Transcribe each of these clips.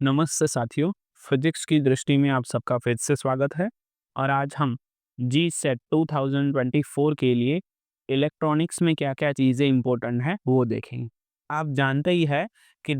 नमस्ते साथियों, फिजिक्स की दृष्टि में आप सबका फिर से स्वागत है। और आज हम जी सेट 2024 के लिए इलेक्ट्रॉनिक्स में क्या-क्या चीज़ें इम्पोर्टेंट हैं वो देखेंगे। आप जानते ही है कि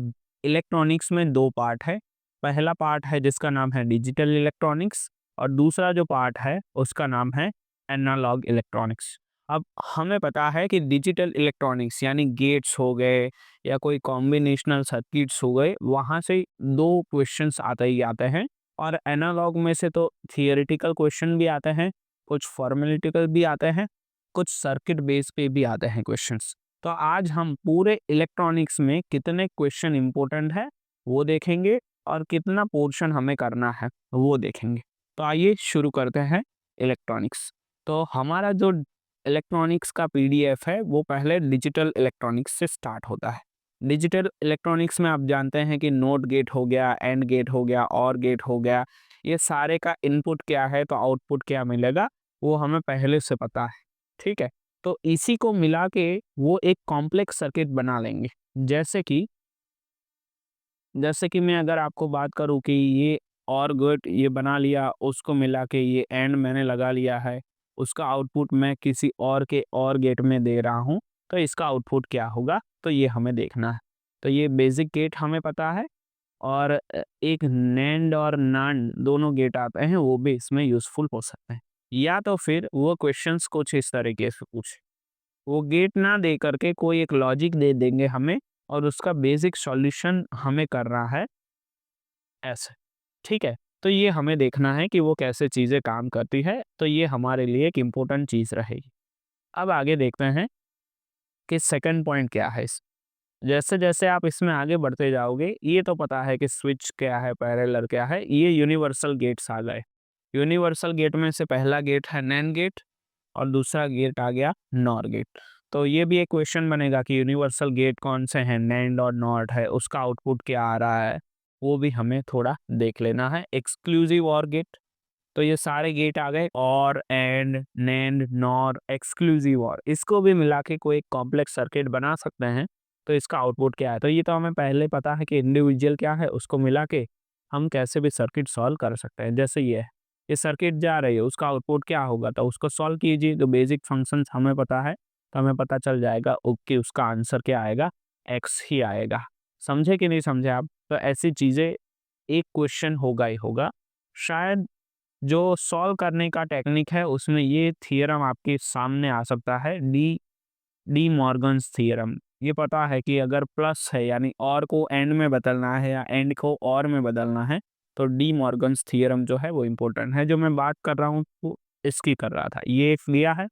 इलेक्ट्रॉनिक्स में 2 पार्ट है। पहला पार्ट है जिसका नाम है डिजिटल इलेक्ट्रॉनिक्स और दूसरा जो पार्ट है उसका नाम है एनालॉग इलेक्ट्रॉनिक्स। अब हमें पता है कि डिजिटल इलेक्ट्रॉनिक्स यानी गेट्स हो गए या कोई कॉम्बिनेशनल सर्किट्स हो गए, वहाँ से 2 क्वेश्चंस आते ही आते हैं। और एनालॉग में से तो थियोरेटिकल क्वेश्चन भी आते हैं, कुछ फॉर्मेलिटिकल भी आते हैं, कुछ सर्किट बेस पे भी आते हैं क्वेश्चंस। तो आज हम पूरे इलेक्ट्रॉनिक्स में कितने क्वेश्चन इंपॉर्टेंट है वो देखेंगे और कितना पोर्शन हमें करना है वो देखेंगे। तो आइए शुरू करते हैं इलेक्ट्रॉनिक्स। तो हमारा जो इलेक्ट्रॉनिक्स का पीडीएफ है वो पहले डिजिटल इलेक्ट्रॉनिक्स से स्टार्ट होता है। डिजिटल इलेक्ट्रॉनिक्स में आप जानते हैं कि नोट गेट हो गया, एंड गेट हो गया, और गेट हो गया। ये सारे का इनपुट क्या है तो आउटपुट क्या मिलेगा वो हमें पहले से पता है। ठीक है, तो इसी को मिला के वो एक कॉम्प्लेक्स सर्किट बना लेंगे। जैसे कि मैं अगर आपको बात करूँ कि ये और गेट ये बना लिया, उसको मिला के ये एंड मैंने लगा लिया है, उसका आउटपुट मैं किसी और के और गेट में दे रहा हूँ, तो इसका आउटपुट क्या होगा तो ये हमें देखना है। तो ये बेसिक गेट हमें पता है। और एक नैंड और नांड दोनों गेट आते हैं, वो भी इसमें यूज़फुल हो सकते हैं। या तो फिर वो क्वेश्चंस कुछ इस तरीके से पूछे, वो गेट ना दे करके कोई एक लॉजिक दे देंगे हमें और उसका बेसिक सॉल्यूशन हमें करना है ऐसे। ठीक है, तो ये हमें देखना है कि वो कैसे चीज़ें काम करती है, तो ये हमारे लिए एक इम्पोर्टेंट चीज़ रहेगी। अब आगे देखते हैं कि सेकंड पॉइंट क्या है इस जैसे-जैसे आप इसमें आगे बढ़ते जाओगे, ये तो पता है कि स्विच क्या है, पैरेलल क्या है, ये यूनिवर्सल गेट्स आ गए। यूनिवर्सल गेट में से पहला गेट है नैंड गेट और दूसरा गेट आ गया नॉर गेट। तो ये भी एक क्वेश्चन बनेगा कि यूनिवर्सल गेट कौन से हैं, नैंड और नॉट है, उसका आउटपुट क्या आ रहा है, वो भी हमें थोड़ा देख लेना है। एक्सक्लूसिव और गेट, तो ये सारे गेट आ गए, और एंड नैंड नॉर एक्सक्लूसिव और, इसको भी मिला के कोई कॉम्प्लेक्स सर्किट बना सकते हैं। तो इसका आउटपुट क्या है, तो ये तो हमें पहले पता है कि इंडिविजुअल क्या है, उसको मिला के हम कैसे भी सर्किट सॉल्व कर सकते हैं। जैसे ये है, ये सर्किट जा रही है, उसका आउटपुट क्या होगा तो उसको सॉल्व कीजिए। तो बेसिक फंक्शंस हमें पता है, तो हमें पता चल जाएगा ओके उसका आंसर क्या आएगा, एक्स ही आएगा। समझे कि नहीं समझे आप? तो ऐसी चीज़ें एक क्वेश्चन होगा ही होगा। शायद जो सॉल्व करने का टेक्निक है उसमें ये थियरम आपके सामने आ सकता है, डी डी मॉर्गन्स थ्योरम। ये पता है कि अगर प्लस है यानी और को एंड में बदलना है या एंड को और में बदलना है, तो डी मॉर्गन्स थ्योरम जो है वो इम्पोर्टेंट है। जो मैं बात कर रहा हूँ वो इसकी कर रहा था, ये एक दिया है,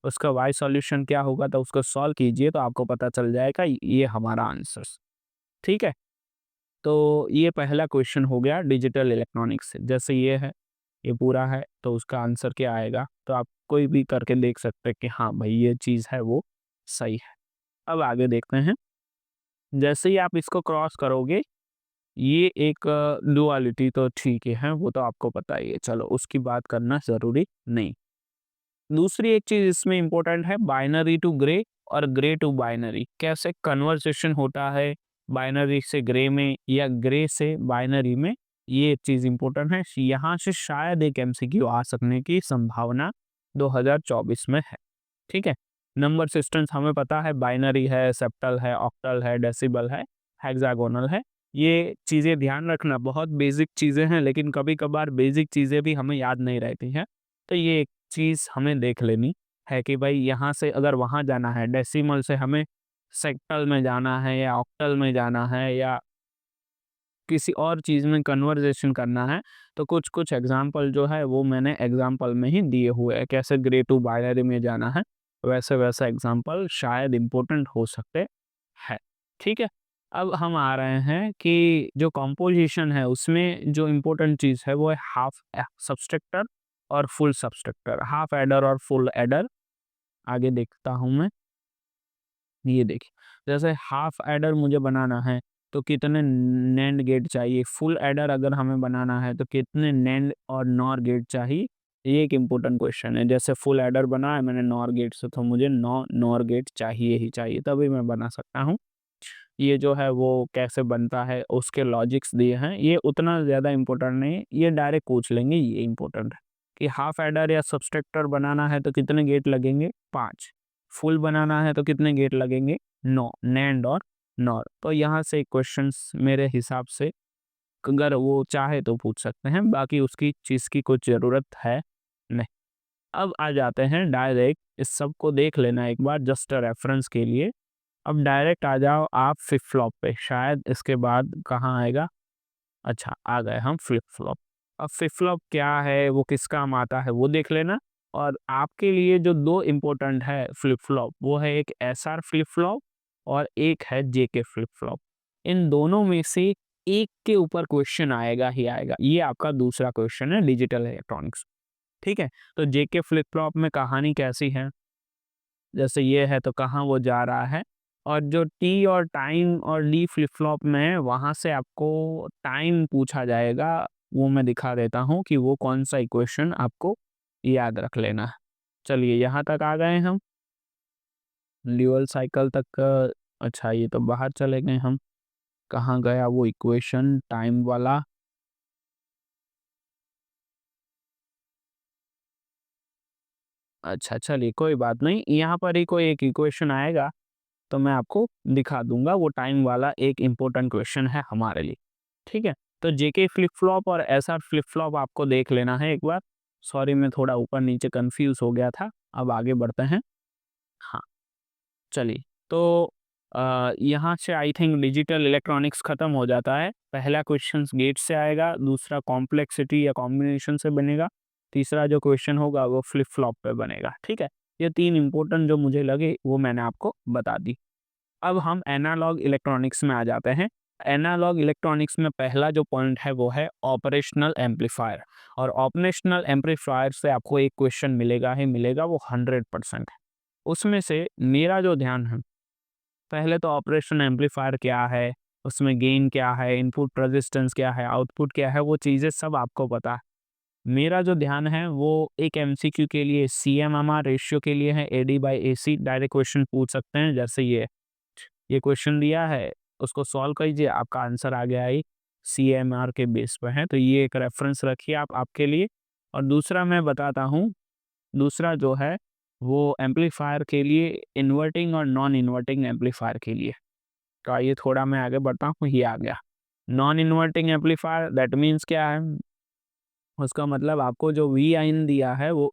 उसका वाई सॉल्यूशन क्या होगा तो उसको सॉल्व कीजिए तो आपको पता चल जाएगा ये हमारा आंसर। ठीक है, तो ये पहला क्वेश्चन हो गया डिजिटल इलेक्ट्रॉनिक्स से। जैसे ये है, ये पूरा है, तो उसका आंसर क्या आएगा तो आप कोई भी करके देख सकते हैं कि हाँ भाई ये चीज़ है वो सही है। अब आगे देखते हैं। जैसे ही आप इसको क्रॉस करोगे, ये एक डुअलिटी तो ठीक ही है, वो तो आपको पता ही है, चलो उसकी बात करना ज़रूरी नहीं। दूसरी एक चीज़ इसमें इम्पोर्टेंट है, बाइनरी टू ग्रे और ग्रे टू बाइनरी। कैसे कन्वर्सेशन होता है बाइनरी से ग्रे में या ग्रे से बाइनरी में, ये एक चीज़ इम्पोर्टेंट है। यहाँ से शायद एक एमसीक्यू आ सकने की संभावना 2024 में है। ठीक है, नंबर सिस्टम्स हमें पता है, बाइनरी है, सेप्टल है, ऑक्टल है, डेसिबल है, हेक्सागोनल है। ये चीज़ें ध्यान रखना, बहुत बेसिक चीज़ें हैं लेकिन कभी कभार बेसिक चीज़ें भी हमें याद नहीं रहती हैं। तो ये एक चीज़ हमें देख लेनी है कि भाई यहाँ से अगर वहाँ जाना है, डेसिमल से हमें सेक्टल में जाना है या ऑक्टल में जाना है या किसी और चीज़ में कन्वर्सेशन करना है, तो कुछ-कुछ एग्ज़ाम्पल जो है वो मैंने एग्ज़ाम्पल में ही दिए हुए हैं। कैसे ग्रे टू बाइनरी में जाना है, वैसे-वैसे एग्ज़ाम्पल शायद इम्पोर्टेंट हो सकते हैं। ठीक है? अब हम आ रहे हैं कि जो कंपोज़िशन है उसमें जो इम्पोर्टेंट चीज़ है वो है हाफ सबट्रैक्टर और फुल सबट्रैक्टर, हाफ एडर और फुल एडर। आगे देखता हूँ मैं। ये देखिए, जैसे हाफ एडर मुझे बनाना है तो कितने नैंड गेट चाहिए, फुल एडर अगर हमें बनाना है तो कितने नैंड और नॉर गेट चाहिए, ये एक इम्पोर्टेंट क्वेश्चन है। जैसे फुल एडर बना है मैंने नॉर गेट से, तो मुझे 9 नॉर गेट चाहिए ही चाहिए, तभी मैं बना सकता हूँ। ये जो है वो कैसे बनता है, उसके लॉजिक्स दिए हैं, ये उतना ज़्यादा इम्पोर्टेंट नहीं है, ये डायरेक्ट पूछ लेंगे, ये इम्पोर्टेंट है कि हाफ एडर या सबट्रैक्टर बनाना है तो कितने गेट लगेंगे, 5। फुल बनाना है तो कितने गेट लगेंगे, 9, नैंड और नॉर। तो यहाँ से क्वेश्चंस मेरे हिसाब से अगर वो चाहे तो पूछ सकते हैं, बाकी उसकी चीज़ की कुछ ज़रूरत है नहीं। अब आ जाते हैं डायरेक्ट, इस सब को देख लेना एक बार जस्ट रेफरेंस के लिए। अब डायरेक्ट आ जाओ आप फ्लिप फ्लॉप पे, शायद इसके बाद कहाँ आएगा, अच्छा आ गए हम फ्लिप फ्लॉप। अब फ्लिप फ्लॉप क्या है, वो किस काम आता है, वो देख लेना। और आपके लिए जो दो इम्पोर्टेंट है फ्लिप फ्लॉप, वो है एक एसआर फ्लिप फ्लॉप और एक है जेके फ्लिप फ्लॉप। इन दोनों में से एक के ऊपर क्वेश्चन आएगा ही आएगा, ये आपका दूसरा क्वेश्चन है डिजिटल इलेक्ट्रॉनिक्स। ठीक है, तो जेके फ्लिप फ्लॉप में कहानी कैसी है, जैसे ये है तो कहाँ वो जा रहा है, और जो टी और टाइम और डी फ्लिप फ्लॉप में है, वहाँ से आपको टाइम पूछा जाएगा। वो मैं दिखा देता हूँ कि वो कौन सा इक्वेशन आपको याद रख लेना है। चलिए यहाँ तक आ गए हम, ड्यूअल साइकिल तक। अच्छा ये तो बाहर चले गए हम, कहाँ गया वो इक्वेशन टाइम वाला। अच्छा चलिए कोई बात नहीं, यहाँ पर ही कोई एक इक्वेशन आएगा तो मैं आपको दिखा दूंगा, वो टाइम वाला एक इम्पोर्टेंट क्वेश्चन है हमारे लिए। ठीक है, तो जेके फ्लिप फ्लॉप और एसआर फ्लिप फ्लॉप आपको देख लेना है एक बार। सॉरी मैं थोड़ा ऊपर नीचे कंफ्यूज हो गया था, अब आगे बढ़ते हैं। हाँ चलिए, तो यहाँ से आई थिंक डिजिटल इलेक्ट्रॉनिक्स खत्म हो जाता है। पहला क्वेश्चन गेट से आएगा, दूसरा कॉम्प्लेक्सिटी या कॉम्बिनेशन से बनेगा, तीसरा जो क्वेश्चन होगा वो फ्लिप फ्लॉप पे बनेगा। ठीक है, ये तीन इंपॉर्टेंट जो मुझे लगे वो मैंने आपको बता दी। अब हम एनालॉग इलेक्ट्रॉनिक्स में आ जाते हैं। एनालॉग इलेक्ट्रॉनिक्स में पहला जो पॉइंट है वो है ऑपरेशनल एम्पलीफायर। और ऑपरेशनल एम्पलीफायर से आपको एक क्वेश्चन मिलेगा ही मिलेगा, वो 100% है। उसमें से मेरा जो ध्यान है, पहले तो ऑपरेशन एम्पलीफायर क्या है, उसमें गेन क्या है, इनपुट रेजिस्टेंस क्या है, आउटपुट क्या है, वो चीज़ें सब आपको पता है। मेरा जो ध्यान है वो एक एमसीक्यू के लिए CMMR रेशियो के लिए है, AD/AC डायरेक्ट क्वेश्चन पूछ सकते हैं, जैसे ये क्वेश्चन दिया है, उसको सॉल्व कीजिए, आपका आंसर आ गया ही CMR के बेस पे है, तो ये एक रेफरेंस रखिए आप आपके लिए। और दूसरा मैं बताता हूँ, दूसरा जो है वो एम्पलीफायर के लिए इन्वर्टिंग और नॉन इन्वर्टिंग एम्पलीफायर के लिए। तो आइए थोड़ा मैं आगे बढ़ता हूँ, ये आ गया non inverting amplifier, that means क्या है, उसका मतलब आपको जो वी आइन दिया है वो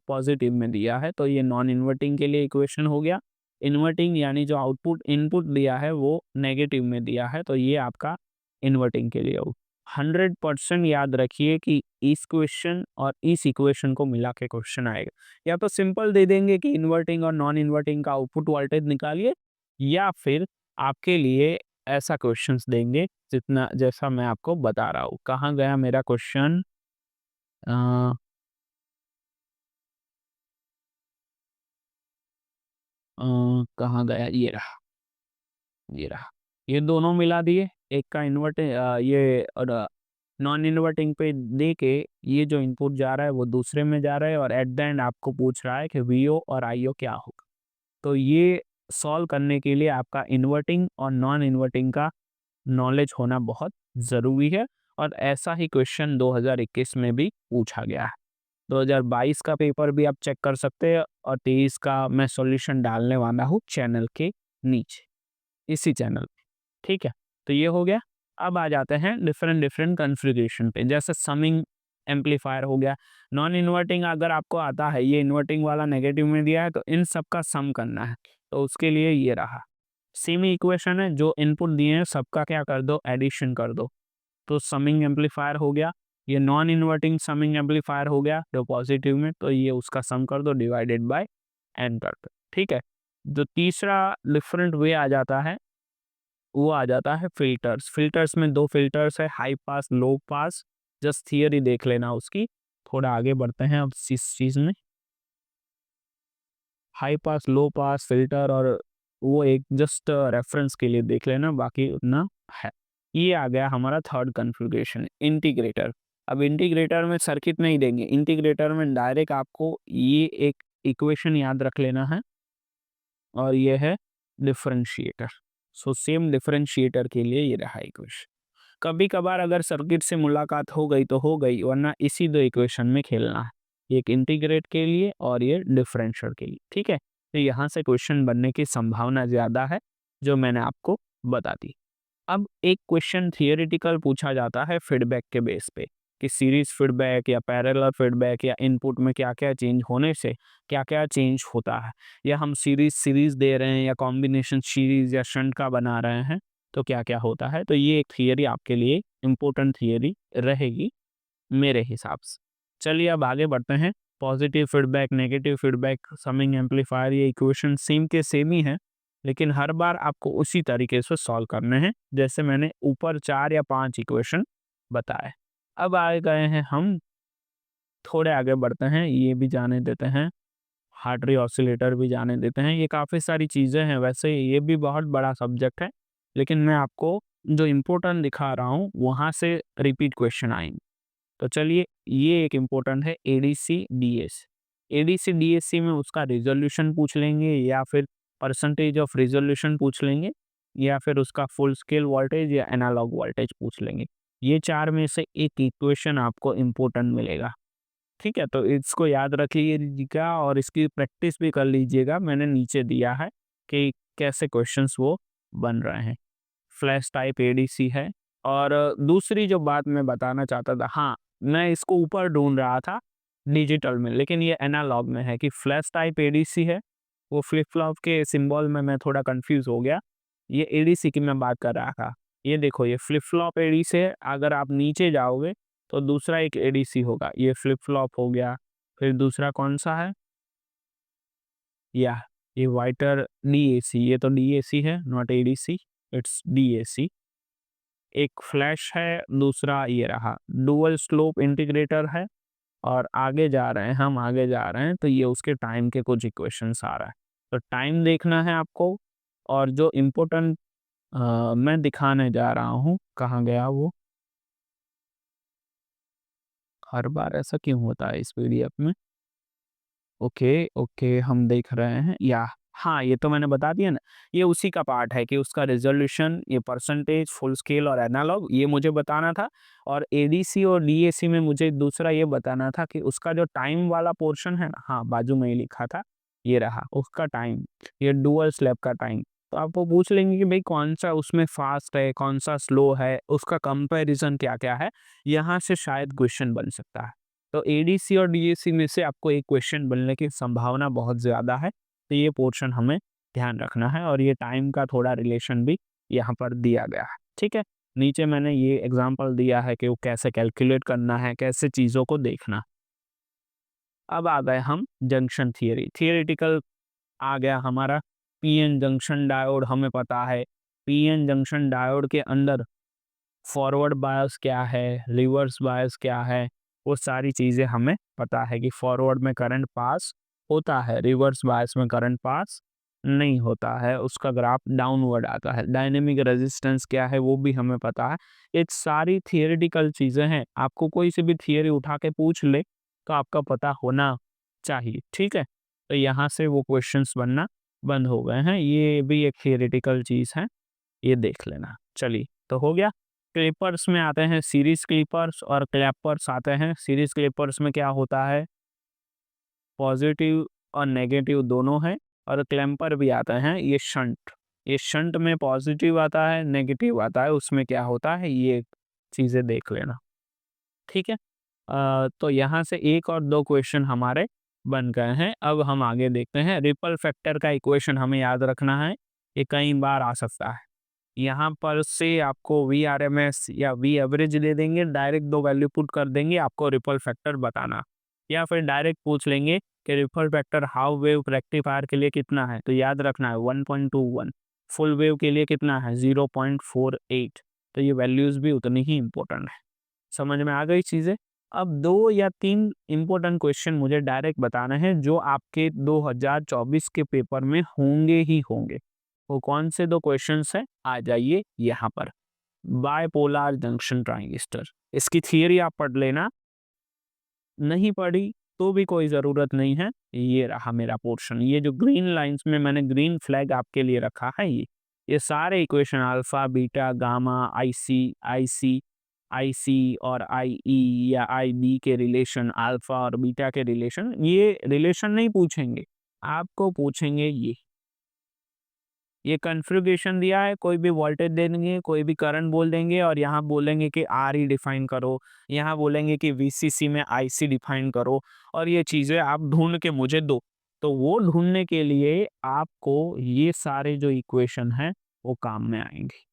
पॉजिटिव में दिया है, तो ये नॉन इन्वर्टिंग के लिए इक्वेशन हो गया। इन्वर्टिंग यानी जो आउटपुट इनपुट दिया है वो नेगेटिव में दिया है, तो ये आपका इन्वर्टिंग के लिए हो। 100% याद रखिए कि इस क्वेश्चन और इस इक्वेशन को मिला के क्वेश्चन आएगा। या तो सिंपल दे देंगे कि इन्वर्टिंग और नॉन इन्वर्टिंग का आउटपुट वोल्टेज निकालिए, या फिर आपके लिए ऐसा क्वेश्चंस देंगे जितना जैसा मैं आपको बता रहा हूँ। कहाँ गया मेरा क्वेश्चन, अ, कहाँ गया, ये रहा, ये दोनों मिला दिए, एक का ये और नॉन इन्वर्टिंग पे दे के ये जो इनपुट जा रहा है वो दूसरे में जा रहा है, और एट द एंड आपको पूछ रहा है कि वीओ और आईओ क्या होगा। तो ये सॉल्व करने के लिए आपका इन्वर्टिंग और नॉन इन्वर्टिंग का नॉलेज होना बहुत ज़रूरी है। और ऐसा ही क्वेश्चन 2021 में भी पूछा गया है। 2022 का पेपर भी आप चेक कर सकते हैं, और 23 का मैं सॉल्यूशन डालने वाला हूँ चैनल के नीचे, इसी चैनल पे। ठीक है, तो ये हो गया। अब आ जाते हैं डिफरेंट डिफरेंट कॉन्फ़िगरेशन पे, जैसे समिंग एम्पलीफायर हो गया। नॉन इन्वर्टिंग अगर आपको आता है, ये इन्वर्टिंग वाला नेगेटिव में दिया है तो इन सब का सम करना है, तो उसके लिए ये रहा सेमी इक्वेशन है, जो इनपुट दिए हैं सबका क्या कर दो, एडिशन कर दो, तो समिंग एम्पलीफायर हो गया। ये नॉन इन्वर्टिंग समिंग एम्पलीफायर हो गया जो पॉजिटिव में, तो ये उसका सम कर दो डिवाइडेड बाय एन कर दो। ठीक है, जो तीसरा डिफरेंट वे आ जाता है वो आ जाता है फिल्टर्स। फिल्टर्स में दो फिल्टर्स है, हाई पास लो पास, जस्ट थियरी देख लेना उसकी। थोड़ा आगे बढ़ते हैं अब इस चीज़ में, हाई पास लो पास फिल्टर, और वो एक जस्ट रेफरेंस के लिए देख लेना, बाकी उतना है। ये आ गया हमारा थर्ड कॉन्फ़िगरेशन, इंटीग्रेटर। अब इंटीग्रेटर में सर्किट नहीं देंगे, इंटीग्रेटर में डायरेक्ट आपको ये एक इक्वेशन याद रख लेना है, और ये है डिफरेंशिएटर। सो सेम डिफरेंशिएटर के लिए ये रहा इक्वेशन। कभी कभार अगर सर्किट से मुलाकात हो गई तो हो गई, वरना इसी दो इक्वेशन में खेलना है, एक इंटीग्रेट के लिए और ये डिफरेंशियल के लिए। ठीक है, तो यहाँ से क्वेश्चन बनने की संभावना ज़्यादा है, जो मैंने आपको बता दी। अब एक क्वेश्चन थियोरेटिकल पूछा जाता है फीडबैक के बेस पे, कि सीरीज फीडबैक या पैरेलल फीडबैक या इनपुट में क्या क्या चेंज होने से क्या क्या चेंज होता है, या हम सीरीज सीरीज दे रहे हैं या कॉम्बिनेशन सीरीज या शंट का बना रहे हैं तो क्या क्या होता है। तो ये एक थियरी आपके लिए इम्पोर्टेंट थियरी रहेगी मेरे हिसाब से। चलिए अब आगे बढ़ते हैं। Positive feedback, negative feedback, summing amplifier, ये इक्वेशन सेम के सेम ही है, लेकिन हर बार आपको उसी तरीके से सॉल्व करने हैं जैसे मैंने ऊपर 4 या 5 इक्वेशन बताए। अब आ गए हैं हम, थोड़े आगे बढ़ते हैं, ये भी जाने देते हैं, हार्टरी ऑसिलेटर भी जाने देते हैं। ये काफ़ी सारी चीज़ें हैं, वैसे ये भी बहुत बड़ा सब्जेक्ट है, लेकिन मैं आपको जो इम्पोर्टेंट दिखा रहा हूँ वहाँ से रिपीट क्वेश्चन आएंगे। तो चलिए, ये एक इम्पोर्टेंट है एडीसी डीएस। एडीसी डीएससी में उसका रिजोल्यूशन पूछ लेंगे, या फिर परसेंटेज ऑफ रिजोल्यूशन पूछ लेंगे, या फिर उसका फुल स्केल वोल्टेज या एनालॉग वोल्टेज पूछ लेंगे। ये 4 में से एक इक्वेशन आपको इम्पोर्टेंट मिलेगा। ठीक है, तो इसको याद रखिएगा और इसकी प्रैक्टिस भी कर लीजिएगा। मैंने नीचे दिया है कि कैसे क्वेश्चंस वो बन रहे हैं। फ्लैश टाइप एडीसी है। और दूसरी जो बात मैं बताना चाहता था, हाँ, मैं इसको ऊपर ढूंढ रहा था डिजिटल में, लेकिन ये एनालॉग में है कि फ्लैश टाइप एडीसी है। वो फ्लिप फ्लॉप के सिंबल में मैं थोड़ा कंफ्यूज हो गया। ये एडीसी की मैं बात कर रहा था। ये देखो, ये फ्लिप फ्लॉप एडीसी है। अगर आप नीचे जाओगे तो दूसरा एक एडीसी होगा, ये फ्लिप फ्लॉप हो गया। फिर दूसरा कौन सा है, या ये वाइटर डीएसी, ये तो डीएसी है, नॉट एडीसी, इट्स डीएसी। एक फ्लैश है, दूसरा ये रहा डुअल स्लोप इंटीग्रेटर है। और आगे जा रहे हैं हम, आगे जा रहे हैं तो ये उसके टाइम के कुछ इक्वेशंस आ रहा है। तो टाइम देखना है आपको। और जो इम्पोर्टेंट मैं दिखाने जा रहा हूँ, कहाँ गया वो, हर बार ऐसा क्यों होता है इस पीडीएफ में। ओके, ओके, हम देख रहे हैं, या हाँ, ये तो मैंने बता दिया ना। ये उसी का पार्ट है कि उसका रिजोल्यूशन, ये परसेंटेज, फुल स्केल और एनालॉग, ये मुझे बताना था। और एडीसी और डीएसी में मुझे दूसरा ये बताना था कि उसका जो टाइम वाला पोर्शन है ना, हाँ, बाजू में ही लिखा था, ये रहा उसका टाइम, ये डुअल स्लैब का टाइम। तो आप वो पूछ लेंगे कि भाई कौन सा उसमें फास्ट है, कौन सा स्लो है, उसका कंपैरिजन क्या क्या है। यहाँ से शायद क्वेश्चन बन सकता है। तो एडीसी और डीएसी में से आपको एक क्वेश्चन बनने की संभावना बहुत ज़्यादा है। तो ये पोर्शन हमें ध्यान रखना है, और ये टाइम का थोड़ा रिलेशन भी यहाँ पर दिया गया है। ठीक है, नीचे मैंने ये एग्जांपल दिया है कि वो कैसे कैलकुलेट करना है, कैसे चीज़ों को देखना। अब आ गए हम जंक्शन थियरी, थियरेटिकल आ गया हमारा। पीएन जंक्शन डायोड हमें पता है। पीएन जंक्शन डायोड के अंदर फॉरवर्ड बायस क्या है, रिवर्स बायस क्या है, वो सारी चीज़ें हमें पता है कि फॉरवर्ड में करंट पास होता है, रिवर्स बायस में करंट पास नहीं होता है, उसका ग्राफ डाउनवर्ड आता है। डायनेमिक रेजिस्टेंस क्या है वो भी हमें पता है। ये सारी थियोरेटिकल चीज़ें हैं, आपको कोई सी भी थियरी उठा के पूछ ले तो आपका पता होना चाहिए। ठीक है, तो यहाँ से वो क्वेश्चंस बनना बंद हो गए हैं। ये भी एक थियोरेटिकल चीज़ है, ये देख लेना। चलिए, तो हो गया। क्लिपर्स में आते हैं, सीरीज क्लिपर्स और क्लैपर्स आते हैं। सीरीज क्लिपर्स में क्या होता है, पॉजिटिव और नेगेटिव दोनों है। और क्लैम्पर भी आते हैं, ये शंट। ये शंट में पॉजिटिव आता है, नेगेटिव आता है, उसमें क्या होता है, ये चीज़ें देख लेना। ठीक है, तो यहाँ से एक और दो क्वेश्चन हमारे बन गए हैं। अब हम आगे देखते हैं। रिपल फैक्टर का इक्वेशन हमें याद रखना है, ये कई बार आ सकता है। यहाँ पर से आपको वी आर एम एस या वी एवरेज दे देंगे, डायरेक्ट दो वैल्यू पुट कर देंगे, आपको रिपल फैक्टर बताना। या फिर डायरेक्ट पूछ लेंगे कि ripple factor half wave rectifier के लिए कितना है, तो याद रखना है 1.21। फुल वेव के लिए कितना है, 0.48। तो ये वैल्यूज़ भी उतनी ही इंपॉर्टेंट है। समझ में आ गई चीज़ें। अब 2 या 3 इंपॉर्टेंट क्वेश्चन मुझे डायरेक्ट बताने हैं जो आपके 2024 के पेपर में होंगे ही होंगे। वो कौन से 2 क्वेश्चंस हैं, आ जाइए यहाँ पर। बाइपोलर जंक्शन ट्रांजिस्टर, इसकी थियरी आप पढ़ लेना, नहीं पढ़ी तो भी कोई ज़रूरत नहीं है। ये रहा मेरा पोर्शन, ये जो ग्रीन लाइंस में मैंने ग्रीन फ्लैग आपके लिए रखा है, ये ये सारे equation alpha, beta, gamma, IC, IC, IC और आईई या आईबी के रिलेशन, अल्फा और बीटा के रिलेशन, ये रिलेशन नहीं पूछेंगे, आपको पूछेंगे ये कॉन्फ़िगरेशन दिया है, कोई भी वोल्टेज दे देंगे, कोई भी करंट बोल देंगे और यहाँ बोलेंगे कि आरई डिफाइन करो, यहाँ बोलेंगे कि वीसीसी में आईसी डिफाइन करो और ये चीज़ें आप ढूँढ के मुझे दो। तो वो ढूँढने के लिए आपको ये सारे जो इक्वेशन हैं, वो काम में आएँगे।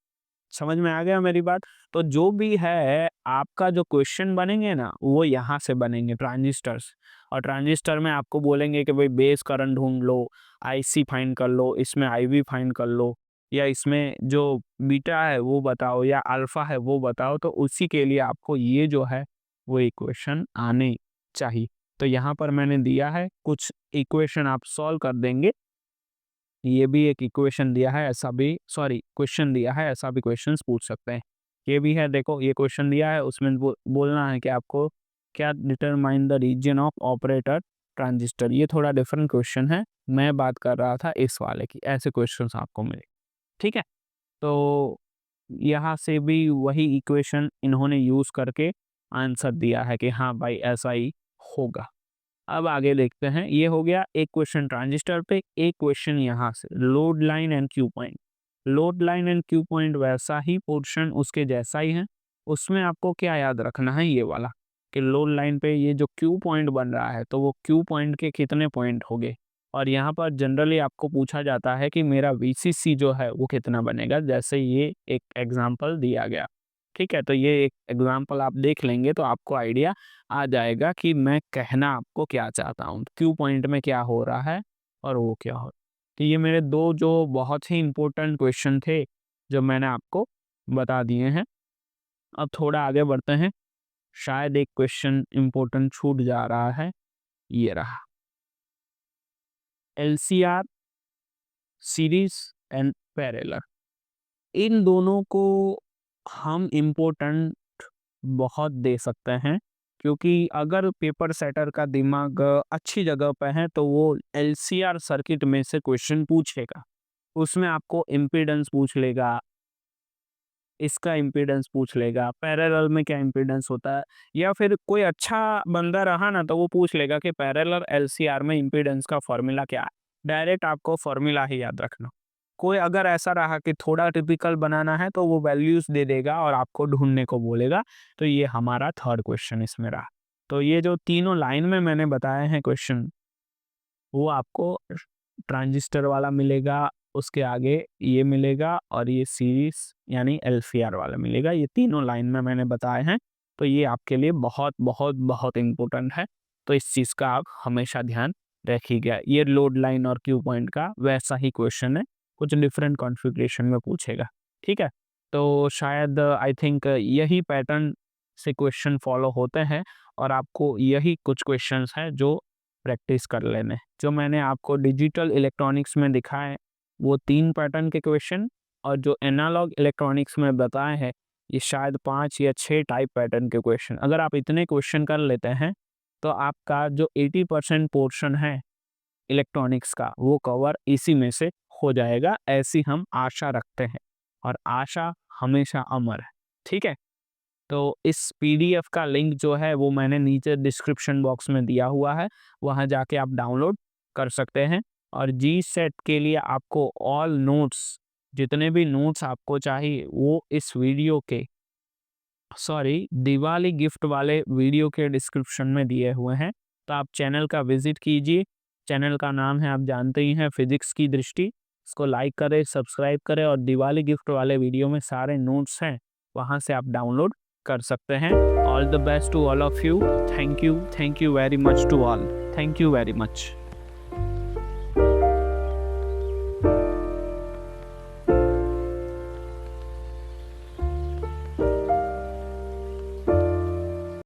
समझ में आ गया मेरी बात? तो जो भी है आपका जो क्वेश्चन बनेंगे ना, वो यहाँ से बनेंगे ट्रांजिस्टर्स, और ट्रांजिस्टर में आपको बोलेंगे कि भाई बेस करंट ढूँढ लो, आईसी फाइंड कर लो, इसमें आईवी फाइंड कर लो, या इसमें जो बीटा है वो बताओ या अल्फा है वो बताओ, तो उसी के लिए आपको ये जो है वो इक्वेशन आने चाहिए। तो यहाँ पर मैंने दिया है कुछ इक्वेशन, आप सॉल्व कर देंगे। ये भी एक इक्वेशन दिया है, ऐसा भी क्वेश्चन दिया है, ऐसा भी क्वेश्चंस पूछ सकते हैं। ये भी है, देखो ये क्वेश्चन दिया है, उसमें बोलना है कि आपको क्या determine the region of operator transistor. ये थोड़ा डिफरेंट क्वेश्चन है, मैं बात कर रहा था इस वाले की, ऐसे क्वेश्चंस आपको मिले। ठीक है, तो यहाँ से भी वही इक्वेशन इन्होंने यूज करके आंसर दिया है कि हाँ भाई ऐसा ही होगा। अब आगे देखते हैं, ये हो गया एक क्वेश्चन ट्रांजिस्टर पे, एक क्वेश्चन यहाँ से load line and Q point. Load line and Q point वैसा ही पोर्शन उसके जैसा ही है, उसमें आपको क्या याद रखना है ये वाला, कि लोड लाइन पे ये जो क्यू पॉइंट बन रहा है तो वो क्यू पॉइंट के कितने पॉइंट हो गए, और यहाँ पर जनरली आपको पूछा जाता है कि मेरा वीसीसी जो है वो कितना बनेगा, जैसे ये एक एग्जाम्पल दिया गया। ठीक है, तो ये एक एग्जाम्पल आप देख लेंगे तो आपको आइडिया आ जाएगा कि मैं कहना आपको क्या चाहता हूँ, क्यू पॉइंट में क्या हो रहा है और वो क्या हो रहा है। तो ये मेरे दो जो बहुत ही इंपॉर्टेंट क्वेश्चन थे जो मैंने आपको बता दिए हैं। अब थोड़ा आगे बढ़ते हैं, शायद एक क्वेश्चन इंपॉर्टेंट छूट जा रहा है, ये रहा, एलसीआर, सीरीज एंड पैरेलल। इन दोनों को हम इम्पोर्टेंट बहुत दे सकते हैं, क्योंकि अगर पेपर सेटर का दिमाग अच्छी जगह पे है तो वो एलसीआर सर्किट में से क्वेश्चन पूछेगा। उसमें आपको इम्पीडेंस पूछ लेगा, इसका इम्पीडेंस पूछ लेगा, पैरेलल में क्या इम्पीडेंस होता है, या फिर कोई अच्छा बंदा रहा ना तो वो पूछ लेगा कि पैरेलल एलसीआर में इम्पीडेंस का फॉर्मूला क्या है। डायरेक्ट आपको फॉर्मूला ही याद रखना। कोई अगर ऐसा रहा कि थोड़ा टिपिकल बनाना है तो वो वैल्यूज दे देगा और आपको ढूंढने को बोलेगा। तो ये हमारा थर्ड क्वेश्चन इसमें रहा। तो ये जो तीनों लाइन में मैंने बताए हैं क्वेश्चन, वो आपको ट्रांजिस्टर वाला मिलेगा, उसके आगे ये मिलेगा, और ये सीरीज यानी एलसीआर वाला मिलेगा। ये तीनों लाइन में मैंने बताए हैं, तो ये आपके लिए बहुत बहुत बहुत इम्पोर्टेंट है। तो इस चीज़ का आप हमेशा ध्यान रखिएगा। ये लोड लाइन और क्यू पॉइंट का वैसा ही क्वेश्चन है, कुछ डिफरेंट कॉन्फ़िगरेशन में पूछेगा। ठीक है, तो शायद आई थिंक यही पैटर्न से क्वेश्चन फॉलो होते हैं, और आपको यही कुछ क्वेश्चंस हैं जो प्रैक्टिस कर लेने। जो मैंने आपको डिजिटल इलेक्ट्रॉनिक्स में दिखाए वो 3 पैटर्न के क्वेश्चन, और जो एनालॉग इलेक्ट्रॉनिक्स में बताए हैं ये शायद 5 या 6 टाइप पैटर्न के क्वेश्चन। अगर आप इतने क्वेश्चन कर लेते हैं तो आपका जो 80% पोर्शन है इलेक्ट्रॉनिक्स का वो कवर इसी में से हो जाएगा, ऐसी हम आशा रखते हैं, और आशा हमेशा अमर है। ठीक है, तो इस पीडीएफ का लिंक जो है वो मैंने नीचे डिस्क्रिप्शन बॉक्स में दिया हुआ है, वहाँ जाके आप डाउनलोड कर सकते हैं। और जी सेट के लिए आपको ऑल नोट्स, जितने भी नोट्स आपको चाहिए वो इस वीडियो के दिवाली गिफ्ट वाले वीडियो के डिस्क्रिप्शन में दिए हुए हैं। तो आप चैनल का विजिट कीजिए, चैनल का नाम है आप जानते ही हैं, फिजिक्स की दृष्टि। इसको लाइक करें, सब्सक्राइब करें, और दिवाली गिफ्ट वाले वीडियो में सारे नोट्स हैं, वहाँ से आप डाउनलोड कर सकते हैं। All the best to all of you. Thank you very much to all. Thank you very much.